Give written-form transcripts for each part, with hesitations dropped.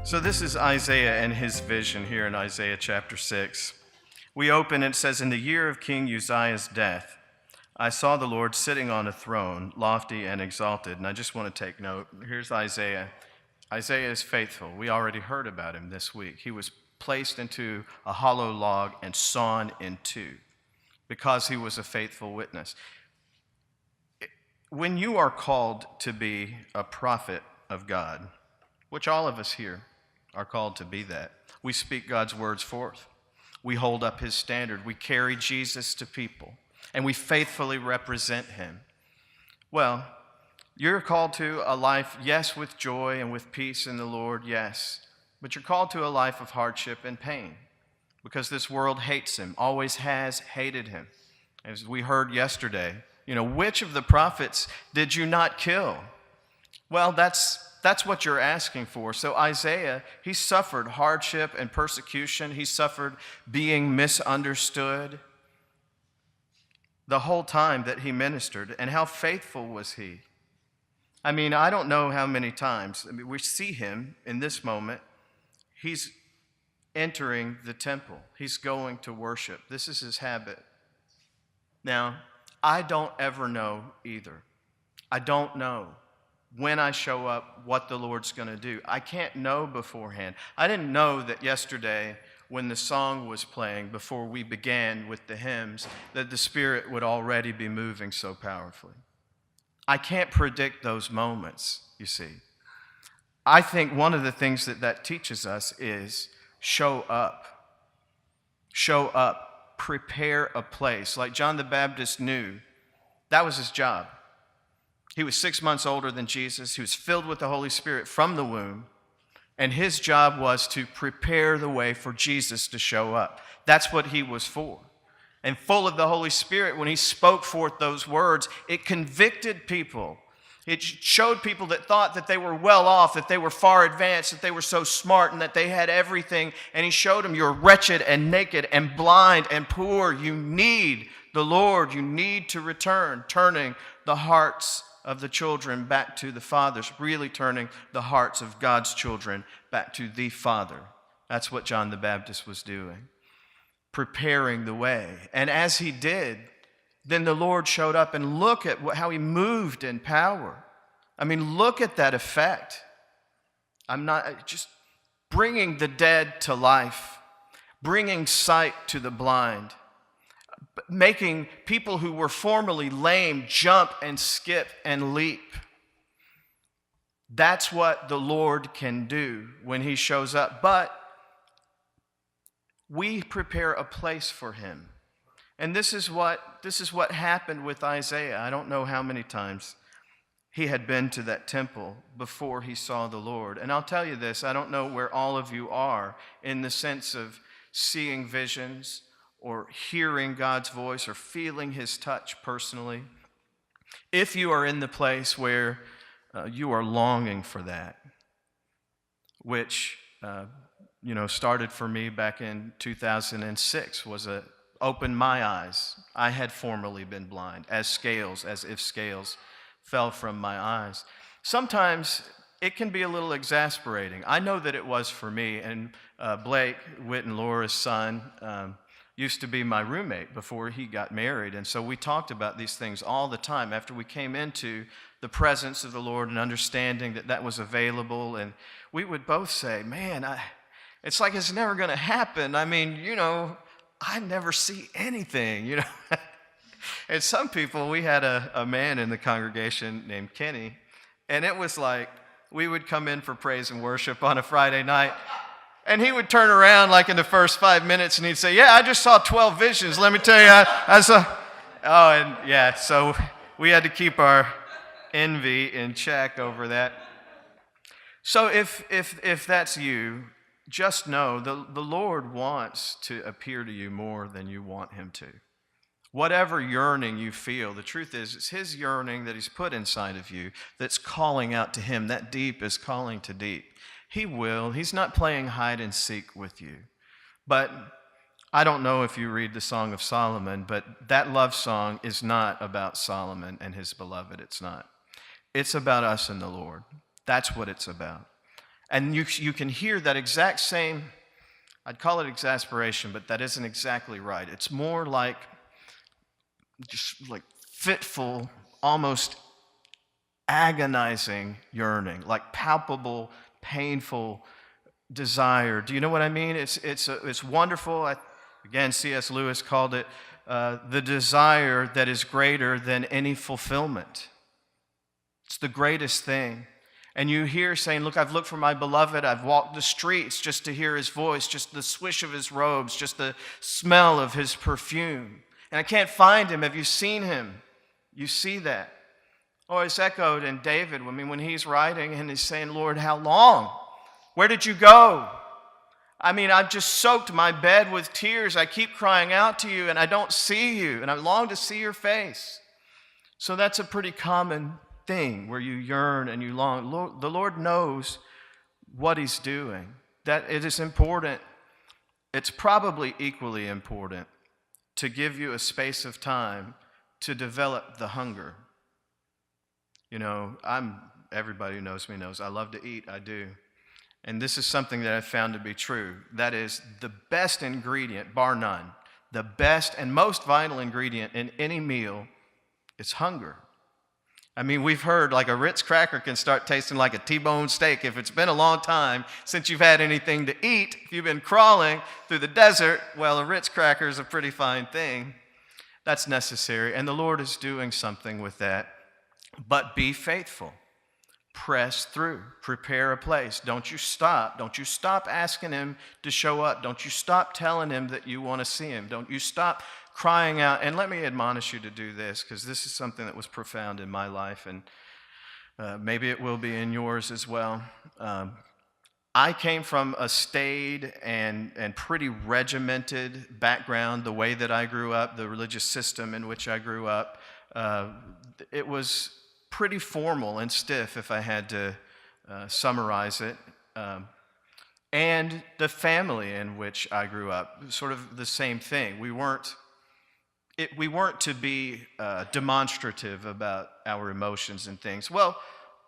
So this is Isaiah and his vision here in Isaiah chapter 6. We open, it says, "In the year of King Uzziah's death, I saw the Lord sitting on a throne, lofty and exalted." And I just want to take note. Here's Isaiah. Isaiah is faithful. We already heard about him this week. He was placed into a hollow log and sawn in two because he was a faithful witness. When you are called to be a prophet of God, which all of us here are called to be that, we speak God's words forth. We hold up his standard. We carry Jesus to people, and we faithfully represent him. Well, you're called to a life, yes, with joy and with peace in the Lord, yes, but you're called to a life of hardship and pain because this world hates him, always has hated him. As we heard yesterday, which of the prophets did you not kill? Well, that's what you're asking for. So Isaiah, he suffered hardship and persecution. He suffered being misunderstood the whole time that he ministered. And how faithful was he? I don't know how many times. We see him in this moment. He's entering the temple. He's going to worship. This is his habit. Now, I don't ever know either. I don't know when I show up what the Lord's going to do. I can't know beforehand. I didn't know that yesterday when the song was playing, before we began with the hymns, that the Spirit would already be moving so powerfully. I can't predict those moments, you see. I think one of the things that teaches us is show up. Show up. Prepare a place. Like John the Baptist knew, that was his job. He was 6 months older than Jesus. He was filled with the Holy Spirit from the womb. And his job was to prepare the way for Jesus to show up. That's what he was for. And full of the Holy Spirit, when he spoke forth those words, it convicted people. It showed people that thought that they were well off, that they were far advanced, that they were so smart and that they had everything. And he showed them, you're wretched and naked and blind and poor. You need the Lord. You need to return, turning the hearts of the children back to the fathers, really turning the hearts of God's children back to the Father. That's what John the Baptist was doing, preparing the way. And as he did, then the Lord showed up, and look at how he moved in power. Look at that effect. I'm not just bringing the dead to life, bringing sight to the blind, making people who were formerly lame jump and skip and leap. That's what the Lord can do when he shows up. But we prepare a place for him. And this is what happened with Isaiah. I don't know how many times he had been to that temple before he saw the Lord. And I'll tell you this, I don't know where all of you are in the sense of seeing visions or hearing God's voice or feeling his touch personally. If you are in the place where you are longing for that, which started for me back in 2006, opened my eyes. I had formerly been blind, as if scales fell from my eyes. Sometimes it can be a little exasperating. I know that it was for me, and Blake, Whit and Laura's son, used to be my roommate before he got married, and so we talked about these things all the time after we came into the presence of the Lord and understanding that was available, and we would both say, man, it's like it's never going to happen. I never see anything, And some people, we had a man in the congregation named Kenny, and it was like we would come in for praise and worship on a Friday night, and he would turn around like in the first 5 minutes, and he'd say, yeah, I just saw 12 visions. Let me tell you, I saw. Oh, and yeah, so we had to keep our envy in check over that. So if that's you, just know the Lord wants to appear to you more than you want him to. Whatever yearning you feel, the truth is it's his yearning that he's put inside of you that's calling out to him. That deep is calling to deep. He will. He's not playing hide and seek with you. But I don't know if you read the Song of Solomon, but that love song is not about Solomon and his beloved. It's not. It's about us and the Lord. That's what it's about. And you can hear that exact same, I'd call it exasperation, but that isn't exactly right. It's more like just like fitful, almost agonizing yearning, like palpable, painful desire. Do you know what I mean? It's wonderful. Again, C.S. Lewis called it the desire that is greater than any fulfillment. It's the greatest thing. And you hear saying, look, I've looked for my beloved. I've walked the streets just to hear his voice, just the swish of his robes, just the smell of his perfume. And I can't find him. Have you seen him? You see that. Oh, it's echoed in David. I mean, when he's writing and he's saying, Lord, how long? Where did you go? I mean, I've just soaked my bed with tears. I keep crying out to you and I don't see you. And I long to see your face. So that's a pretty common thing where you yearn and you long. The Lord knows what he's doing. That it is important. It's probably equally important to give you a space of time to develop the hunger. You know, everybody who knows me knows I love to eat. I do. And this is something that I've found to be true. That is the best ingredient, bar none, the best and most vital ingredient in any meal is hunger. I mean, we've heard like a Ritz cracker can start tasting like a T-bone steak if it's been a long time since you've had anything to eat. If you've been crawling through the desert, well, a Ritz cracker is a pretty fine thing. That's necessary, and the Lord is doing something with that. But be faithful. Press through. Prepare a place. Don't you stop. Don't you stop asking him to show up. Don't you stop telling him that you want to see him. Don't you stop crying out. And let me admonish you to do this, because this is something that was profound in my life, and maybe it will be in yours as well. I came from a staid and pretty regimented background, the way that I grew up, the religious system in which I grew up. It was pretty formal and stiff, if I had to summarize it. And the family in which I grew up, sort of the same thing. We weren't to be demonstrative about our emotions and things. Well,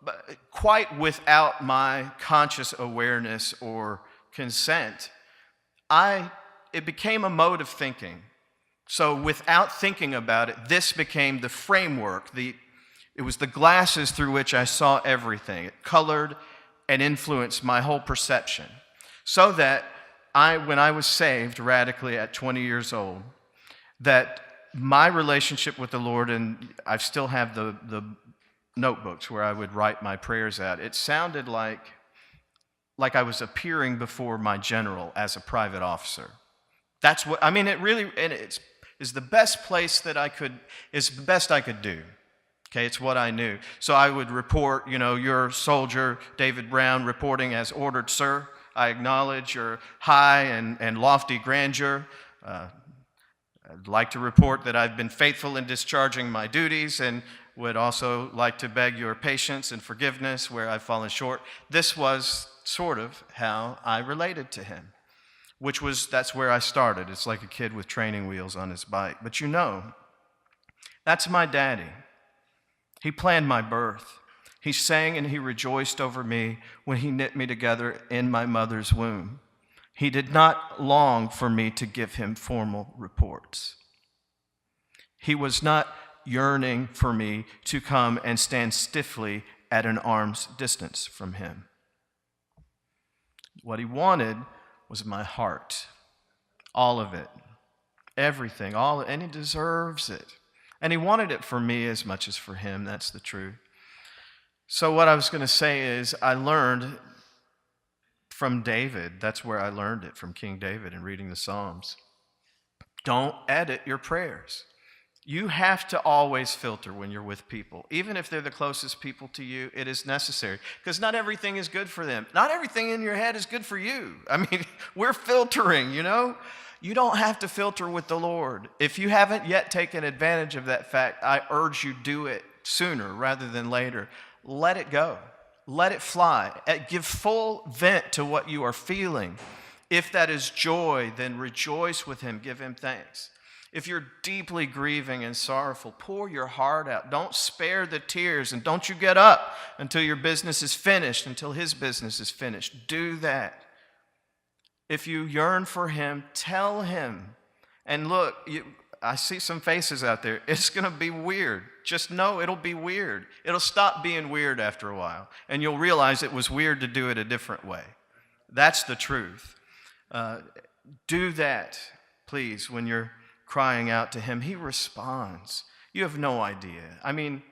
but quite without my conscious awareness or consent, it became a mode of thinking. So without thinking about it, this became the framework. It was the glasses through which I saw everything. It colored and influenced my whole perception. So that when I was saved radically at 20 years old, that my relationship with the Lord, and I still have the notebooks where I would write my prayers out, it sounded like I was appearing before my general as a private officer. That's what, I mean, it really, and it's the best place that it's the best I could do. Okay, it's what I knew. So I would report, your soldier, David Brown, reporting as ordered, sir. I acknowledge your high and lofty grandeur. I'd like to report that I've been faithful in discharging my duties, and would also like to beg your patience and forgiveness where I've fallen short. This was sort of how I related to him, that's where I started. It's like a kid with training wheels on his bike. But that's my daddy. He planned my birth. He sang and he rejoiced over me when he knit me together in my mother's womb. He did not long for me to give him formal reports. He was not yearning for me to come and stand stiffly at an arm's distance from him. What he wanted was my heart, all of it, everything, and he deserves it. And he wanted it for me as much as for him. That's the truth. So what I was going to say is I learned from David. That's where I learned it, from King David and reading the Psalms. Don't edit your prayers. You have to always filter when you're with people. Even if they're the closest people to you, it is necessary. Because not everything is good for them. Not everything in your head is good for you. I mean, we're filtering, You don't have to filter with the Lord. If you haven't yet taken advantage of that fact, I urge you do it sooner rather than later. Let it go. Let it fly. Give full vent to what you are feeling. If that is joy, then rejoice with him. Give him thanks. If you're deeply grieving and sorrowful, pour your heart out. Don't spare the tears, and don't you get up until your business is finished, until his business is finished. Do that. If you yearn for him, tell him. And look, I see some faces out there. It's going to be weird. Just know it'll be weird. It'll stop being weird after a while, and you'll realize it was weird to do it a different way. That's the truth. Do that, please, when you're crying out to him. He responds. You have no idea. I mean,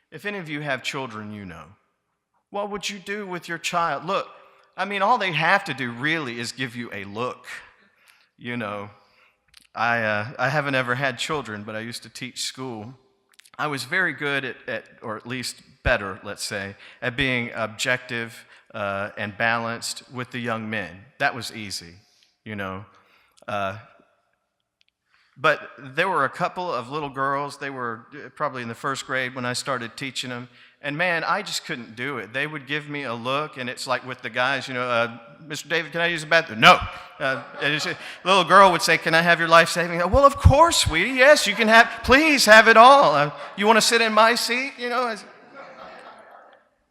if any of you have children, you know. What would you do with your child? Look, I mean, all they have to do really is give you a look. You know, I haven't ever had children, but I used to teach school. I was very good at or at least better, let's say, at being objective and balanced with the young men. That was easy, you know. But there were a couple of little girls. They were probably in the first grade when I started teaching them. And man, I just couldn't do it. They would give me a look, and it's like with the guys, you know, Mr. David, can I use the bathroom? No. And the little girl would say, can I have your life-saving? Well, of course, sweetie. Yes, you can have. Please have it all. You want to sit in my seat? You know.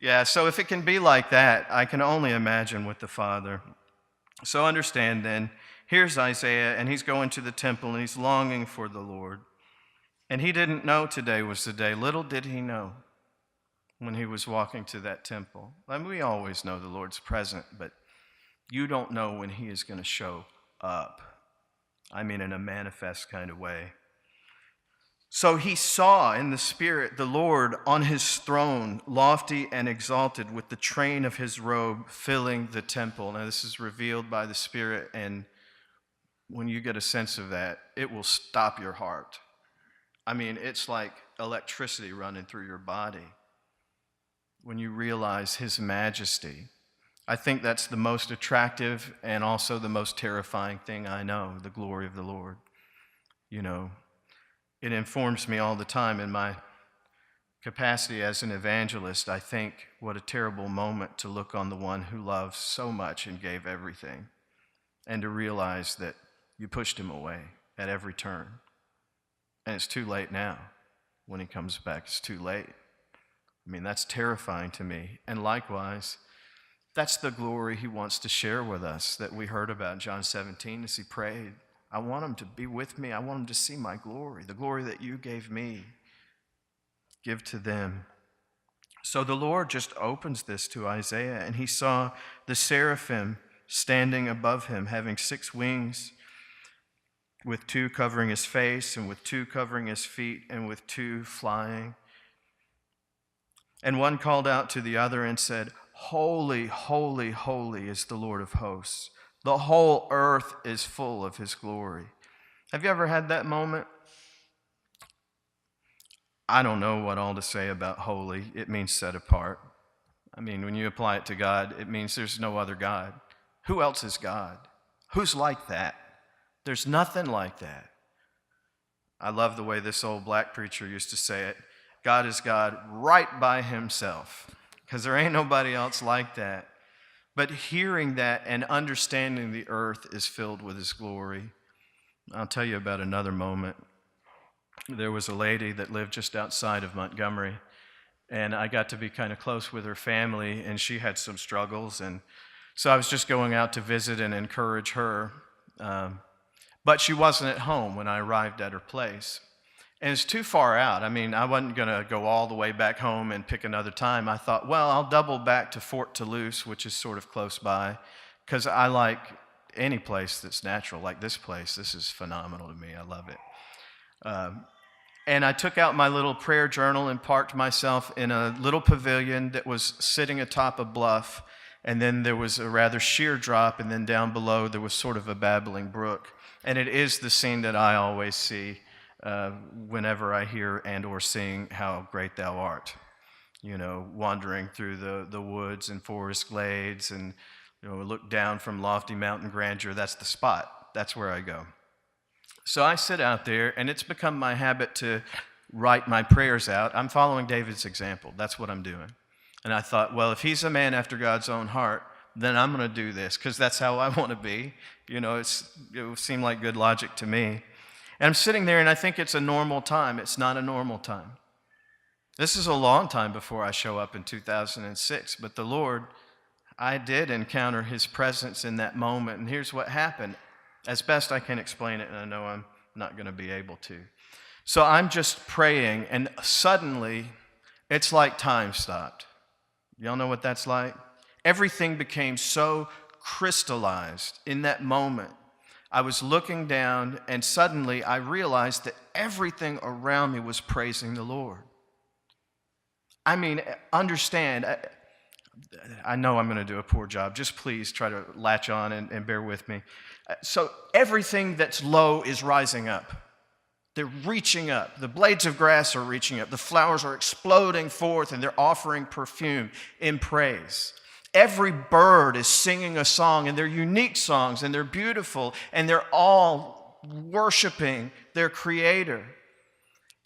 Yeah, so if it can be like that, I can only imagine with the Father. So understand then, here's Isaiah, and he's going to the temple, and he's longing for the Lord. And he didn't know today was the day. Little did he know when he was walking to that temple. I mean, we always know the Lord's present, but you don't know when he is going to show up. I mean, in a manifest kind of way. So he saw in the Spirit the Lord on his throne, lofty and exalted, with the train of his robe filling the temple. Now, this is revealed by the Spirit, and when you get a sense of that, it will stop your heart. I mean, it's like electricity running through your body when you realize his majesty. I think that's the most attractive and also the most terrifying thing I know, the glory of the Lord. You know, it informs me all the time in my capacity as an evangelist. I think what a terrible moment to look on the one who loves so much and gave everything, and to realize that you pushed him away at every turn. And it's too late now. When he comes back, it's too late. I mean, that's terrifying to me. And likewise, that's the glory he wants to share with us that we heard about in John 17 as he prayed. I want him to be with me. I want him to see my glory, the glory that you gave me. Give to them. So the Lord just opens this to Isaiah, and he saw the seraphim standing above him, having 6 wings, with 2 covering his face, and with 2 covering his feet, and with 2 flying. And one called out to the other and said, Holy, holy, holy is the Lord of hosts. The whole earth is full of his glory. Have you ever had that moment? I don't know what all to say about holy. It means set apart. I mean, when you apply it to God, it means there's no other God. Who else is God? Who's like that? There's nothing like that. I love the way this old black preacher used to say it. God is God right by himself, because there ain't nobody else like that. But hearing that and understanding the earth is filled with his glory. I'll tell you about another moment. There was a lady that lived just outside of Montgomery, and I got to be kind of close with her family, and she had some struggles, and so I was just going out to visit and encourage her. But she wasn't at home when I arrived at her place. And it's too far out. I mean, I wasn't going to go all the way back home and pick another time. I thought, well, I'll double back to Fort Toulouse, which is sort of close by, because I like any place that's natural, like this place. This is phenomenal to me. I love it. And I took out my little prayer journal and parked myself in a little pavilion that was sitting atop a bluff. And then there was a rather sheer drop, and then down below there was sort of a babbling brook. And it is the scene that I always see whenever I hear and or sing How Great Thou Art. You know, wandering through the woods and forest glades, and you know, look down from lofty mountain grandeur. That's the spot. That's where I go. So I sit out there, and it's become my habit to write my prayers out. I'm following David's example. That's what I'm doing. And I thought, well, if he's a man after God's own heart, then I'm going to do this, because that's how I want to be. You know, it would seem like good logic to me. And I'm sitting there and I think it's a normal time. It's not a normal time. This is a long time before I show up in 2006, but the Lord, I did encounter his presence in that moment. And here's what happened, as best I can explain it, and I know I'm not going to be able to. So I'm just praying, and suddenly it's like time stopped. Y'all know what that's like? Everything became so crystallized in that moment. I was looking down, and suddenly I realized that everything around me was praising the Lord. I mean, understand, I know I'm going to do a poor job. Just please try to latch on and bear with me. So everything that's low is rising up. They're reaching up. The blades of grass are reaching up. The flowers are exploding forth, and they're offering perfume in praise. Every bird is singing a song, and they're unique songs, and they're beautiful, and they're all worshiping their Creator.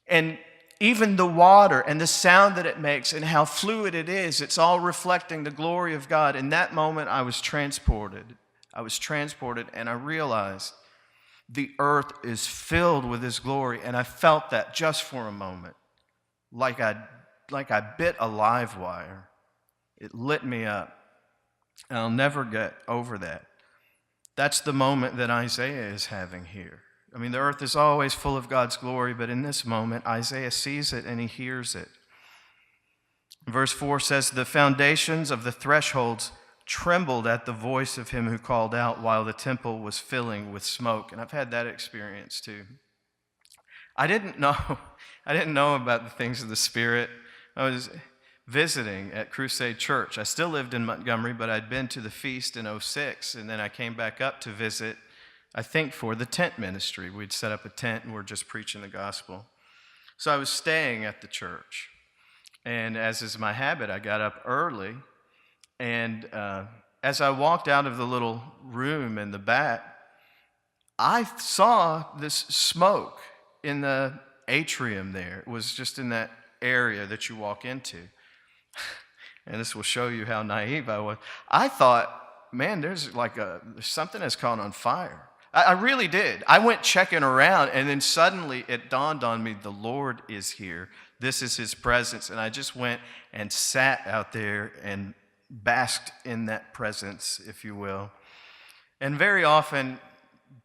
And even the water and the sound that it makes and how fluid it is, it's all reflecting the glory of God. In that moment, I was transported. And I realized the earth is filled with His glory, and I felt that just for a moment, like I bit a live wire. It lit me up. And I'll never get over that. That's the moment that Isaiah is having here. I mean, the earth is always full of God's glory, but in this moment, Isaiah sees it and he hears it. Verse 4 says, "The foundations of the thresholds trembled at the voice of him who called out while the temple was filling with smoke." And I've had that experience too. I didn't know about the things of the Spirit. I was visiting at Crusade Church. I still lived in Montgomery, but I'd been to the feast in 2006, and then I came back up to visit, I think, for the tent ministry. We'd set up a tent, and we're just preaching the gospel. So I was staying at the church, and as is my habit, I got up early, and as I walked out of the little room in the back, I saw this smoke in the atrium there. It was just in that area that you walk into. And this will show you how naive I was. I thought, man, there's something that's caught on fire. I really did. I went checking around, and then suddenly it dawned on me, the Lord is here. This is His presence. And I just went and sat out there and basked in that presence, if you will. And very often,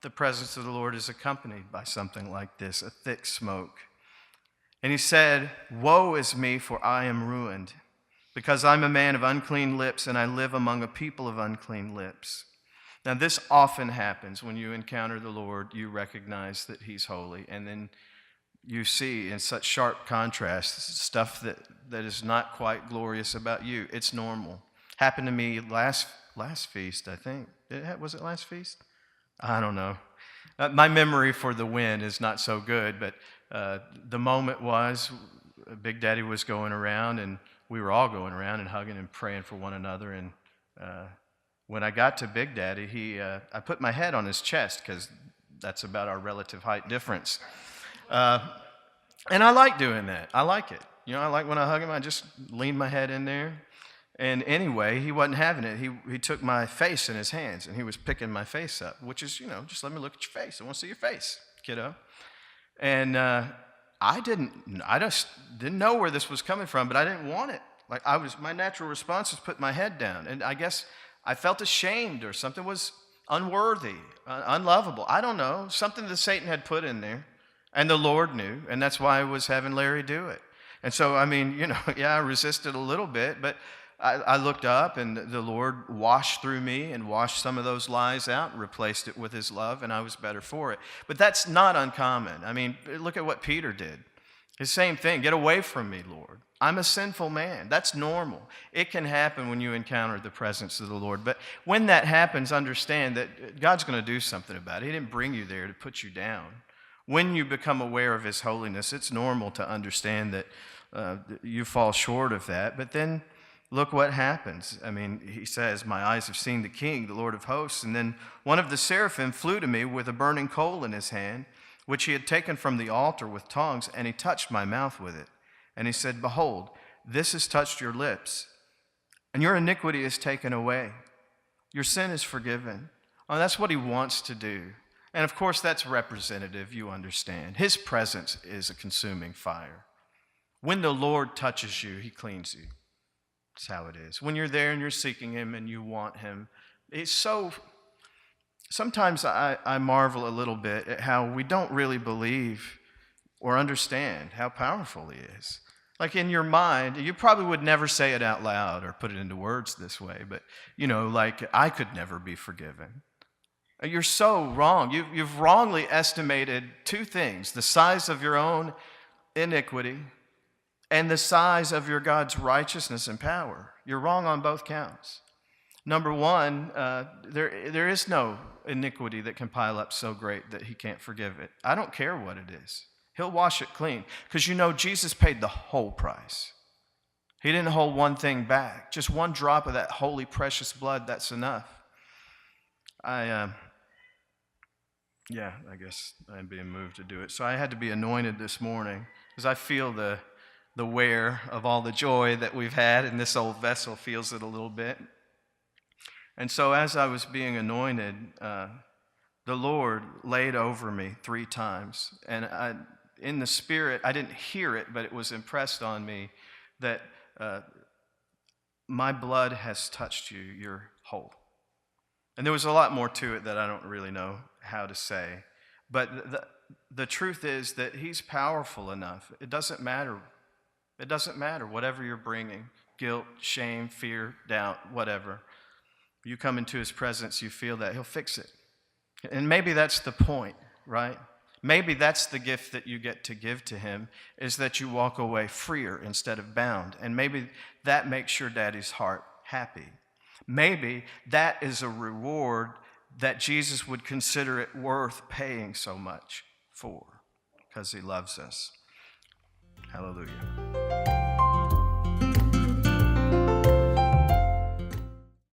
the presence of the Lord is accompanied by something like this, a thick smoke. And He said, "Woe is me, for I am ruined, because I'm a man of unclean lips, and I live among a people of unclean lips." Now, this often happens when you encounter the Lord. You recognize that He's holy, and then you see in such sharp contrast stuff that is not quite glorious about you. It's normal. Happened to me last feast, I think. Was it last feast? I don't know. My memory for the wind is not so good, but the moment was Big Daddy was going around, and we were all going around and hugging and praying for one another. And when I got to Big Daddy, I put my head on his chest because that's about our relative height difference. And I like doing that. I like it. I like when I hug him, I just lean my head in there. And anyway, he wasn't having it. He took my face in his hands, and he was picking my face up, which is, just let me look at your face. I want to see your face, kiddo. And I just didn't know where this was coming from, but I didn't want it. My natural response was put my head down. And I guess I felt ashamed, or something was unworthy, unlovable. I don't know, something that Satan had put in there. And the Lord knew, and that's why I was having Larry do it. And so, I resisted a little bit, but I looked up, and the Lord washed through me and washed some of those lies out and replaced it with His love, and I was better for it. But that's not uncommon. Look at what Peter did. The same thing. Get away from me, Lord. I'm a sinful man. That's normal. It can happen when you encounter the presence of the Lord. But when that happens, understand that God's going to do something about it. He didn't bring you there to put you down. When you become aware of His holiness, it's normal to understand that you fall short of that. But then look what happens. He says, "My eyes have seen the King, the Lord of hosts." And then one of the seraphim flew to me with a burning coal in his hand, which he had taken from the altar with tongs, and he touched my mouth with it. And he said, "Behold, this has touched your lips, and your iniquity is taken away. Your sin is forgiven." Oh, that's what He wants to do. And of course, that's representative, you understand. His presence is a consuming fire. When the Lord touches you, he cleans you. That's how it is. When you're there and you're seeking him and you want him, it's so... Sometimes I marvel a little bit at how we don't really believe or understand how powerful he is. Like in your mind, you probably would never say it out loud or put it into words this way, but, like I could never be forgiven. You're so wrong. You've wrongly estimated two things: the size of your own iniquity and the size of your God's righteousness and power. You're wrong on both counts. Number one, there is no iniquity that can pile up so great that he can't forgive it. I don't care what it is. He'll wash it clean, because Jesus paid the whole price. He didn't hold one thing back. Just one drop of that holy, precious blood, that's enough. I guess I'm being moved to do it. So I had to be anointed this morning, because I feel the wear of all the joy that we've had, and this old vessel feels it a little bit. And so as I was being anointed, the Lord laid over me 3 times. And in the Spirit, I didn't hear it, but it was impressed on me that my blood has touched you. You're whole. And there was a lot more to it that I don't really know how to say. But the truth is that he's powerful enough. It doesn't matter. It doesn't matter whatever you're bringing: guilt, shame, fear, doubt, whatever. You come into his presence, you feel that, he'll fix it. And maybe that's the point, right? Maybe that's the gift that you get to give to him, is that you walk away freer instead of bound. And maybe that makes your daddy's heart happy. Maybe that is a reward that Jesus would consider it worth paying so much for, because he loves us. Hallelujah.